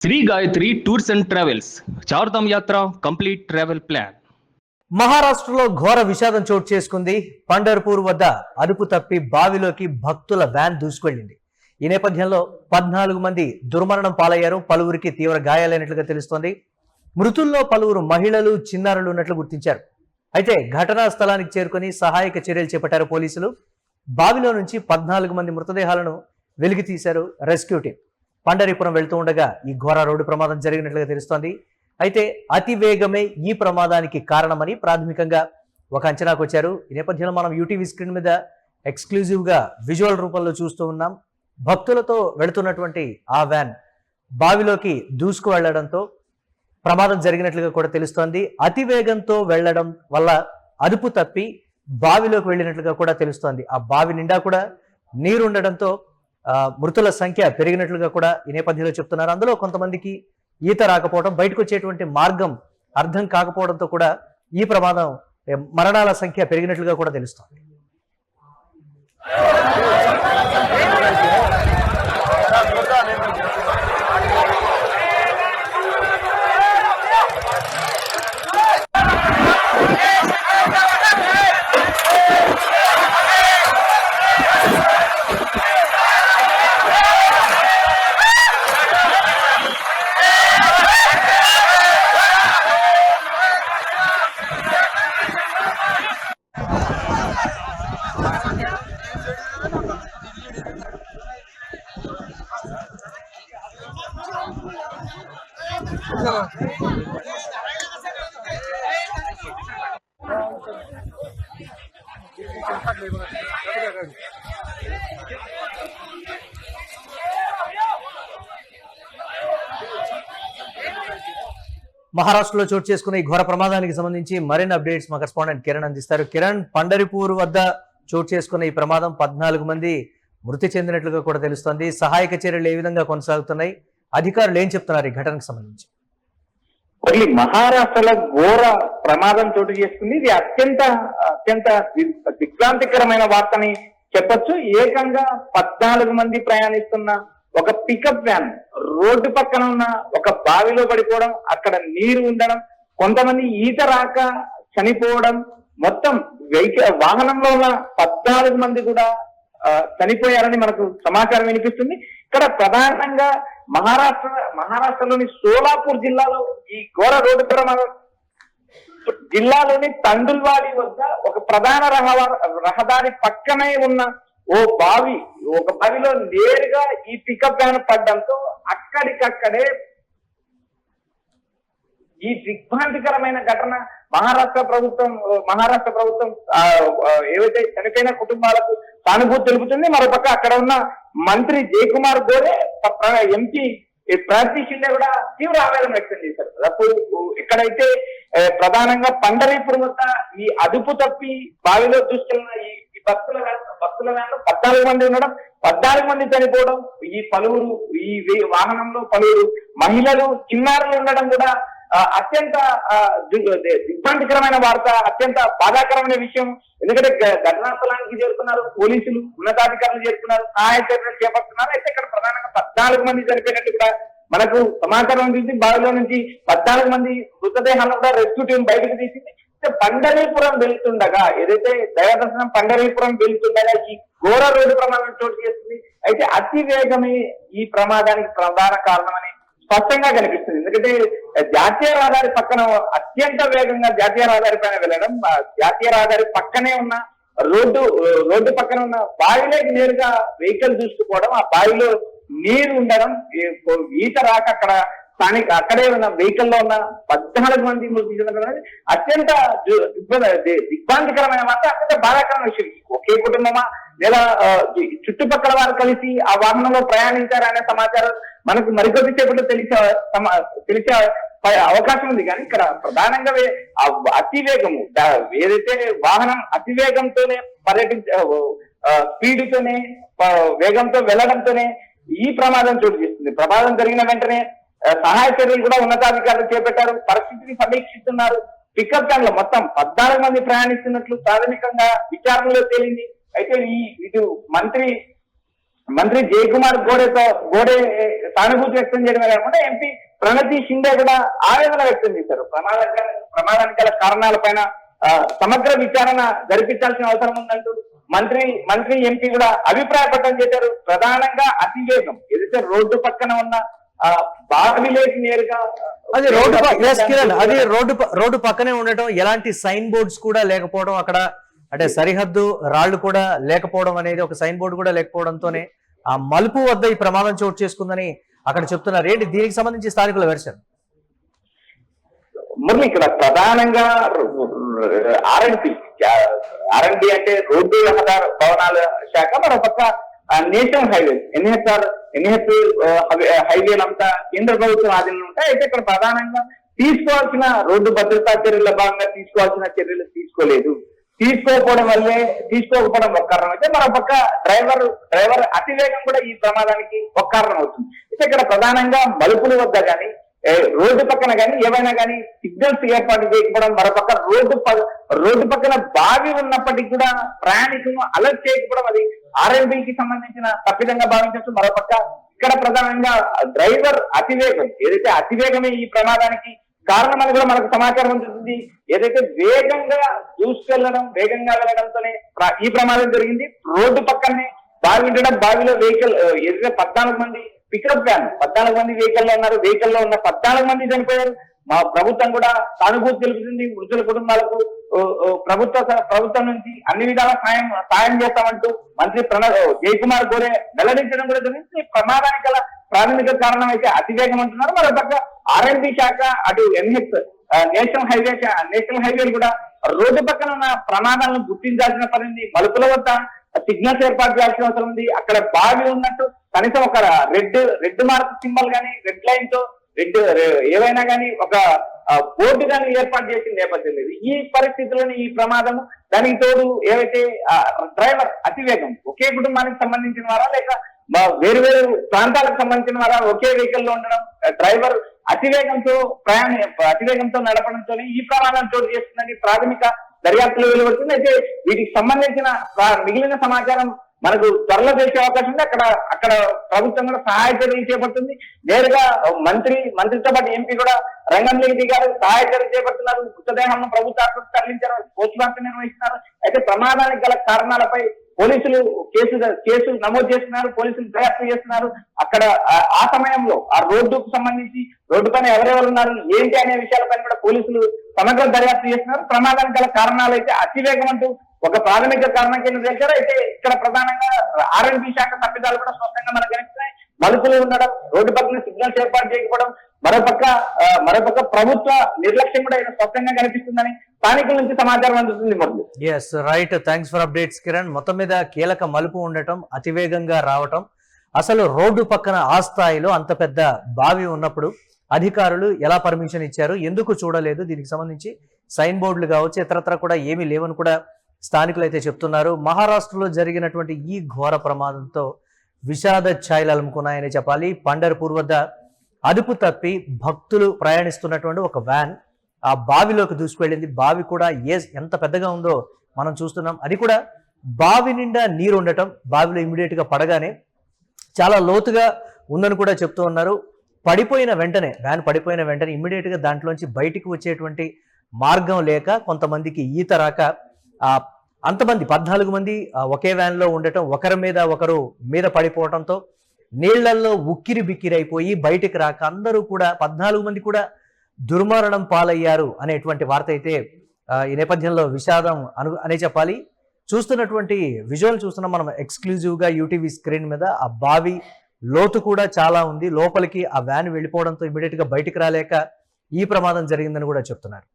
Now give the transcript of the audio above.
Shri Gayatri tours and travels Chardham యాత్ర complete travel plan. మహారాష్ట్రలో ఘోర విషాదం చోటు చేసుకుంది. పండర్పూర్ వద్ద అదుపు తప్పి బావిలోకి భక్తుల వ్యాన్ దూసుకెళ్లింది. ఈ నేపథ్యంలో 14 మంది దుర్మరణం పాలయ్యారు. పలువురికి తీవ్ర గాయాలైనట్లుగా తెలుస్తోంది. మృతుల్లో పలువురు మహిళలు, చిన్నారులు ఉన్నట్లు గుర్తించారు. అయితే ఘటనా స్థలానికి చేరుకుని సహాయక చర్యలు చేపట్టారు పోలీసులు. బావిలో నుంచి 14 మంది మృతదేహాలను వెలికి తీశారు రెస్క్యూ టీం. పండరీపురం వెళ్తూ ఉండగా ఈ ఘోర రోడ్డు ప్రమాదం జరిగినట్లుగా తెలుస్తోంది. అయితే అతి వేగమే ఈ ప్రమాదానికి కారణమని ప్రాథమికంగా ఒక అంచనాకు వచ్చారు. ఈ నేపథ్యంలో మనం యూటీవీ స్క్రీన్ మీద ఎక్స్క్లూజివ్గా విజువల్ రూపంలో చూస్తూ ఉన్నాం. భక్తులతో వెళుతున్నటువంటి ఆ వ్యాన్ బావిలోకి దూసుకు వెళ్లడంతో ప్రమాదం జరిగినట్లుగా కూడా తెలుస్తోంది. అతి వేగంతో వెళ్లడం వల్ల అదుపు తప్పి బావిలోకి వెళ్ళినట్లుగా కూడా తెలుస్తోంది. ఆ బావి నిండా కూడా నీరు ఉండడంతో మృతుల సంఖ్య పెరిగినట్లుగా కూడా ఈ నేపథ్యంలో చెప్తున్నారు. అందులో కొంతమందికి ఈత రాకపోవడం, బయటకు వచ్చేటువంటి మార్గం అర్థం కాకపోవడంతో కూడా ఈ ప్రమాదం మరణాల సంఖ్య పెరిగినట్లుగా కూడా తెలుస్తోంది. మహారాష్ట్రలో చోటు చేసుకున్న ఈ ఘోర ప్రమాదానికి సంబంధించి మరిన్ని అప్డేట్స్ మా కరెస్పాండెంట్ కిరణ్ అందిస్తారు. కిరణ్, పండరిపూర్ వద్ద చోటు చేసుకున్న ఈ ప్రమాదం 14 మంది మృతి చెందినట్లుగా కూడా తెలుస్తోంది. సహాయక చర్యలు ఏ విధంగా కొనసాగుతున్నాయి? అధికారులు ఏం చెప్తున్నారు ఈ ఘటనకు సంబంధించి? మహారాష్ట్రలో ఘోర ప్రమాదం చోటు చేసుకుంది. ఇది అత్యంత దిగ్భ్రాంతికరమైన వార్తని చెప్పొచ్చు. ఏకంగా 14 మంది ప్రయాణిస్తున్న ఒక పికప్ వ్యాన్ రోడ్డు పక్కన ఉన్న ఒక బావిలో పడిపోవడం, అక్కడ నీరు ఉండడం, కొంతమంది ఈత రాక చనిపోవడం, మొత్తం వాహనంలో ఉన్న 14 మంది కూడా చనిపోయారని మనకు సమాచారం వినిపిస్తుంది. ఇక్కడ ప్రధానంగా మహారాష్ట్రలోని సోలాపూర్ జిల్లాలో ఈ ఘోర రోడ్డు ప్రమాదం జిల్లాలోని తండుల్వాడి వద్ద ఒక ప్రధాన రహదారి పక్కనే ఉన్న ఒక బావిలో నేరుగా ఈ పికప్ వ్యాన్ పడ్డంతో అక్కడికక్కడే ఈ దిగ్భ్రాంతికరమైన ఘటన మహారాష్ట్ర ప్రభుత్వం ఏవైతే చనిపోయిన కుటుంబాలకు సానుభూతి తెలుపుతుంది. మరోపక్క అక్కడ ఉన్న మంత్రి జయకుమార్ గోరే, ఎంపీ ప్రాంతీ షిండే కూడా తీవ్ర ఆవేదన వ్యక్తం చేశారు. అప్పుడు ఇక్కడైతే ప్రధానంగా పండరీపురం వద్ద ఈ అదుపు తప్పి బావిలో దూసుకెళ్లిన ఈ భక్తుల వ్యాన్లో 14 మంది ఉండడం, 14 మంది చనిపోవడం, ఈ వాహనంలో పలువురు మహిళలు, చిన్నారులు ఉండడం కూడా అత్యంత దిగ్భ్రాంతికరమైన వార్త, అత్యంత బాధాకరమైన విషయం. ఎందుకంటే ఘటనా స్థలానికి చేరుకున్నారు పోలీసులు, ఉన్నతాధికారులు చేరుకున్నారు, సహాయ చర్యలు చేపడుతున్నారు. అయితే ఇక్కడ ప్రధానంగా 14 మంది చనిపోయినట్టు కూడా మనకు సమాచారం అందింది. బావిలో నుంచి 14 మంది మృతదేహాలను కూడా రెస్క్యూ టీం బయటకు తీసింది. పండరీపురం వెళ్తుండగా, ఏదైతే దైవదర్శనం పండరీపురం వెళ్తుండగా ఈ ఘోర రోడ్డు ప్రమాదం చోటు చేస్తుంది. అయితే అతి వేగమే ఈ ప్రమాదానికి ప్రధాన కారణమని స్పష్టంగా కనిపిస్తుంది. ఎందుకంటే జాతీయ రహదారి పక్కన అత్యంత వేగంగా జాతీయ రహదారి పైన వెళ్ళడం, జాతీయ రహదారి పక్కనే ఉన్న రోడ్డు పక్కన ఉన్న బావిలోకి నేరుగా వెహికల్ దూసుకుపోవడం, ఆ బావిలో నీరు ఉండడం, ఈత రాక అక్కడే ఉన్న వెహికల్లో ఉన్న 14 మంది మృతి చెందడం అత్యంత దిగ్భ్రాంతికరమైన వార్త, అత్యంత బాధాకరమైన విషయం. ఒకే కుటుంబమా లేదా చుట్టుపక్కల వారు కలిసి ఆ వాహనంలో ప్రయాణించారనే సమాచారం మనకు మరికొద్ది సేపట్లో తెలిసే అవకాశం ఉంది. కానీ ఇక్కడ ప్రధానంగా అతి వేగము, ఏదైతే వాహనం అతి వేగంతోనే స్పీడ్తోనే వేగంతో వెళ్లడంతోనే ఈ ప్రమాదం చోటు చేస్తుంది. ప్రమాదం జరిగిన వెంటనే సహాయ చర్యలు కూడా ఉన్నతాధికారులు చేపట్టారు, పరిస్థితిని సమీక్షిస్తున్నారు. పికప్ వ్యాన్ లో మొత్తం 14 మంది ప్రయాణిస్తున్నట్లు ప్రాథమికంగా విచారణలో తేలింది. అయితే ఇటు మంత్రి మంత్రి జయకుమార్ గోడే సానుభూతి వ్యక్తం చేయడమే కాకుండా ఎంపీ ప్రణతి షిండే కూడా ఆవేదన వ్యక్తం చేశారు. ప్రమాదానికి గల కారణాలపైన సమగ్ర విచారణ జరిపించాల్సిన అవసరం ఉందంటూ మంత్రి ఎంపీ కూడా అభిప్రాయపడటం చేశారు. ప్రధానంగా అతివేగం ఏదైతే రోడ్డు పక్కన ఉన్న బావిలేకి నేరుగా అది రోడ్డు పక్కనే ఉండటం, ఎలాంటి సైన్ బోర్డ్స్ కూడా లేకపోవడం, అక్కడ అంటే సరిహద్దు రాళ్లు కూడా లేకపోవడం అనేది, ఒక సైన్ బోర్డు కూడా లేకపోవడంతోనే ఆ మలుపు వద్ద ఈ ప్రమాదం చోటు చేసుకుందని అక్కడ చెప్తున్నారు. ఏంటి దీనికి సంబంధించి స్థానికుల వెర్షన్? మురళి, ఇక్కడ ప్రధానంగా ఆర్ఎండ్బి అంటే రోడ్డు రహదారు భవనాల శాఖ, మరోపక్క నేషనల్ హైవే ఎన్హెచ్ హైవేలంతా కేంద్ర ప్రభుత్వం ఆధీనంలో ఉంటాయి. అయితే ఇక్కడ ప్రధానంగా తీసుకోవాల్సిన రోడ్డు భద్రతా చర్యల భాగంగా తీసుకోవాల్సిన చర్యలు తీసుకోకపోవడం ఒక కారణం అయితే, మరోపక్క డ్రైవర్ అతివేగం కూడా ఈ ప్రమాదానికి ఒక కారణం అవుతుంది. అయితే ఇక్కడ ప్రధానంగా మలుపుల వద్ద కానీ రోడ్డు పక్కన కానీ ఏవైనా కానీ సిగ్నల్స్ ఏర్పాటు చేయకపోవడం, మరోపక్క రోడ్డు పక్కన బావి ఉన్నప్పటికీ కూడా ప్రయాణికులను అలర్ట్ చేయకపోవడం, అది ఆర్ఎండ్బికి సంబంధించిన తప్పిదంగా భావించవచ్చు. మరోపక్క ఇక్కడ ప్రధానంగా డ్రైవర్ అతివేగం, ఏదైతే అతివేగమే ఈ ప్రమాదానికి కారణమని కూడా మనకు సమాచారం ఉంటుంది. ఏదైతే వేగంగా వెళ్ళడంతోనే ఈ ప్రమాదం జరిగింది. రోడ్డు పక్కనే బావి ఉండడం, బావిలో వెహికల్ ఏదైతే 14 మంది పికప్ వ్యాన్ 14 మంది వెహికల్లో ఉన్నారు. వెహికల్లో ఉన్న 14 మంది చనిపోయారు. మా ప్రభుత్వం కూడా సానుభూతి తెలుపుతుంది. మృతుల కుటుంబాలకు ప్రభుత్వం నుంచి అన్ని విధాల సాయం చేస్తామంటూ మంత్రి జయకుమార్ గోరే వెల్లడించడం కూడా జరిగింది. ప్రమాదానికి గల ప్రాథమిక కారణం అయితే అతివేగం అంటున్నారు. మరోపక్క ఆర్ఎండ్బి శాఖ అటు నేషనల్ హైవేలు కూడా రోడ్డు పక్కన ఉన్న ప్రమాదాలను గుర్తించాల్సిన పని ఉంది. మలుపుల వద్ద సిగ్నల్స్ ఏర్పాటు చేయాల్సిన అవసరం ఉంది. అక్కడ బావి ఉన్నట్టు కనీసం ఒక రెడ్ మార్క్ సింబల్ గానీ, రెడ్ లైన్ తో ఏవైనా కానీ ఒక బోర్డు కానీ ఏర్పాటు చేసిన నేపథ్యం లేదు. ఈ పరిస్థితుల్లోని ఈ ప్రమాదము, దానికి తోడు ఏవైతే డ్రైవర్ అతివేగం, ఒకే కుటుంబానికి సంబంధించిన వారా లేక వేరు ప్రాంతాలకు సంబంధించిన వారా ఒకే వెహికల్ లో ఉండడం, డ్రైవర్ అతివేగంతో నడపడంతో ఈ ప్రమాదం చోటు చేస్తుందని ప్రాథమిక దర్యాప్తులో వెలువడుతుంది. అయితే వీటికి సంబంధించిన మిగిలిన సమాచారం మనకు త్వరలో చేసే అవకాశం ఉంది. అక్కడ ప్రభుత్వం కూడా సహాయ చర్యలు చేపడుతుంది. నేరుగా మంత్రితో పాటు ఎంపీ కూడా రంగంలోకి దిగారు, సహాయ చర్యలు చేపడుతున్నారు. మృతదేహాలను ప్రభుత్వ ఆసుపత్రికి తరలించారు, పోస్ట్ మార్టం నిర్వహిస్తున్నారు. అయితే ప్రమాదానికి గల కారణాలపై పోలీసులు కేసు నమోదు చేస్తున్నారు, పోలీసులు దర్యాప్తు చేస్తున్నారు. అక్కడ ఆ సమయంలో ఆ రోడ్డుకు సంబంధించి రోడ్డు పైన ఎవరెవరు ఉన్నారు ఏంటి అనే విషయాలపైన కూడా పోలీసులు సమగ్ర దర్యాప్తు చేస్తున్నారు. ప్రమాదానికి గల కారణాలు అయితే అతివేగం అంటూ ఒక ప్రాథమిక కారణం కింద తెలిసారు. అయితే ఇక్కడ ప్రధానంగా ఆర్ఎండ్బి శాఖ తప్పిదాలు కూడా స్పష్టంగా మనకు కనిపిస్తున్నాయి. మలుపులు ఉండడం, రోడ్డు పక్కన సిగ్నల్స్ ఏర్పాటు చేయకపోవడం, మరోపక్క ప్రభుత్వ నిర్లక్ష్యం కూడా స్పష్టంగా కనిపిస్తుందని స్థానికుల నుంచి సమాచారం అందుతుంది. మొదలు yes right, thanks for updates Kiran. మొత్తం మీద కీలక మలుపు ఉండటం, అతివేగంగా రావటం, అసలు రోడ్డు పక్కన ఆ స్థాయిలో అంత పెద్ద బావి ఉన్నప్పుడు అధికారులు ఎలా పర్మిషన్ ఇచ్చారు, ఎందుకు చూడలేదు, దీనికి సంబంధించి సైన్ బోర్డులు కావచ్చు ఇతరత్ర కూడా ఏమీ లేవని కూడా స్థానికులు అయితే చెప్తున్నారు. మహారాష్ట్రలో జరిగినటువంటి ఈ ఘోర ప్రమాదంతో విషాద ఛాయలు అలుముకున్నాయని చెప్పాలి. పండర్పూర్ వద్ద అదుపు తప్పి భక్తులు ప్రయాణిస్తున్నటువంటి ఒక వ్యాన్ ఆ బావిలోకి దూసుకువెళ్ళింది. బావి కూడా ఎంత పెద్దగా ఉందో మనం చూస్తున్నాం. అది కూడా బావి నిండా నీరు ఉండటం, బావిలో ఇమీడియట్ గా పడగానే చాలా లోతుగా ఉందని కూడా చెప్తూ ఉన్నారు. వ్యాన్ పడిపోయిన వెంటనే ఇమీడియట్ గా దాంట్లోంచి బయటికి వచ్చేటువంటి మార్గం లేక కొంతమందికి ఈత రాక అంతమంది 14 మంది ఒకే వ్యాన్ లో ఉండటం, ఒకరి మీద ఒకరు మీద పడిపోవడంతో నీళ్లలో ఉక్కిరి బిక్కిరైపోయి బయటికి రాక అందరూ కూడా 14 మంది కూడా దుర్మరణం పాలయ్యారు అనేటువంటి వార్త అయితే ఈ నేపథ్యంలో విషాదం అనే చెప్పాలి. చూస్తున్నటువంటి విజువల్ చూస్తున్నాం మనం ఎక్స్క్లూజివ్ గా యూటీవీ స్క్రీన్ మీద. ఆ బావి లోతు కూడా చాలా ఉంది, లోపలికి ఆ వ్యాన్ వెళ్ళిపోవడంతో ఇమీడియట్ గా బయటికి రాలేక ఈ ప్రమాదం జరిగిందని కూడా చెప్తున్నారు.